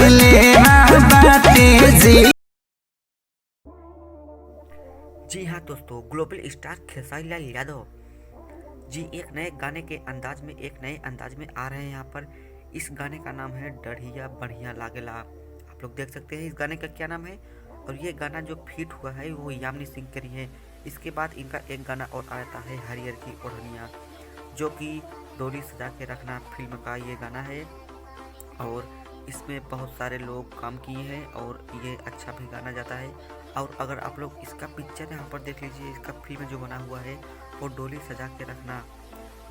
लेना बाटे जी हाँ दोस्तों, ग्लोबल स्टार खेसारी लाल यादव जी एक नए गाने के अंदाज में एक नए अंदाज में आ रहे हैं यहाँ पर। इस गाने का नाम है डढ़िया बढ़िया लागेला। आप लोग देख सकते हैं इस गाने का क्या नाम है। और ये गाना जो फिट हुआ है वो यामिनी सिंह करी है। इसके बाद इनका एक गाना और आता है हरियर की ओढ़निया, जो कि डोली सजा के रखना फिल्म का ये गाना है। और इसमें बहुत सारे लोग काम किए हैं और ये अच्छा भी गाना जाता है। और अगर आप लोग इसका पिक्चर यहाँ पर देख लीजिए, इसका फिल्म जो बना हुआ है वो डोली सजा के रखना,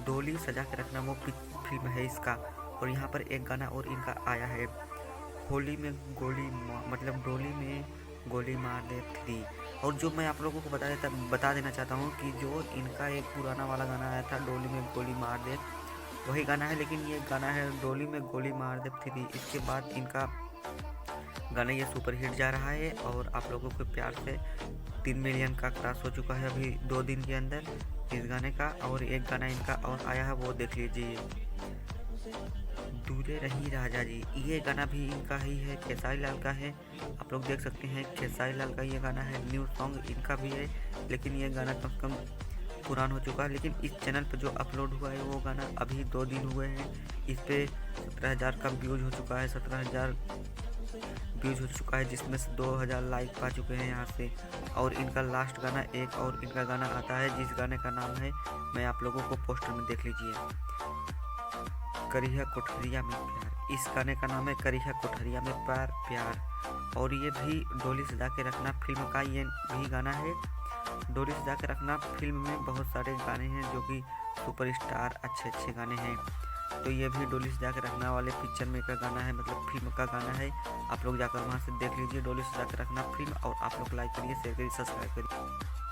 डोली सजा के रखना वो फिल्म है इसका। और यहाँ पर एक गाना और इनका आया है, होली में गोली मतलब डोली में गोली मार दे 3। और जो मैं आप लोगों को बता देना चाहता हूँ कि जो इनका एक पुराना वाला गाना आया था डोली में गोली मार दे, वही गाना है, लेकिन ये गाना है डोली में गोली मार दे 3। इसके बाद इनका गाना ये सुपर हिट जा रहा है और आप लोगों के प्यार से 3 मिलियन का क्रॉस हो चुका है अभी 2 दिन के अंदर इस गाने का। और एक गाना इनका और आया है वो देख लीजिए, दूरे रही राजा जी। ये गाना भी इनका ही है, खेसारी लाल का है। आप लोग देख सकते हैं खेसारी लाल का ये गाना है, न्यू सॉन्ग इनका भी है, लेकिन ये गाना कम से कम पुराना हो चुका है। लेकिन इस चैनल पर जो अपलोड हुआ है वो गाना अभी 2 दिन हुए हैं। इस पर 17,000 का व्यूज हो चुका है, 17,000 व्यूज हो चुका है, जिसमें से 2,000 लाइक पा चुके हैं यहाँ से। और इनका लास्ट गाना एक और इनका गाना आता है जिस गाने का नाम है, मैं आप लोगों को पोस्टर में देख लीजिए, करिया कोठरिया में प्यार। इस गाने का नाम है करिया कोठरिया में प्यार। और ये भी डोली सजा के रखना फिल्म का ये भी गाना है। डोली सजा के रखना फिल्म में बहुत सारे गाने हैं जो कि सुपरस्टार अच्छे गाने हैं। तो ये भी डोली सजा के रखना वाले पिक्चर में का गाना है, मतलब फिल्म का गाना है। आप लोग जाकर वहाँ से देख लीजिए डोली सजा के रखना फिल्म। और आप लोग लाइक करिए, शेयर करिए, सब्सक्राइब करिए।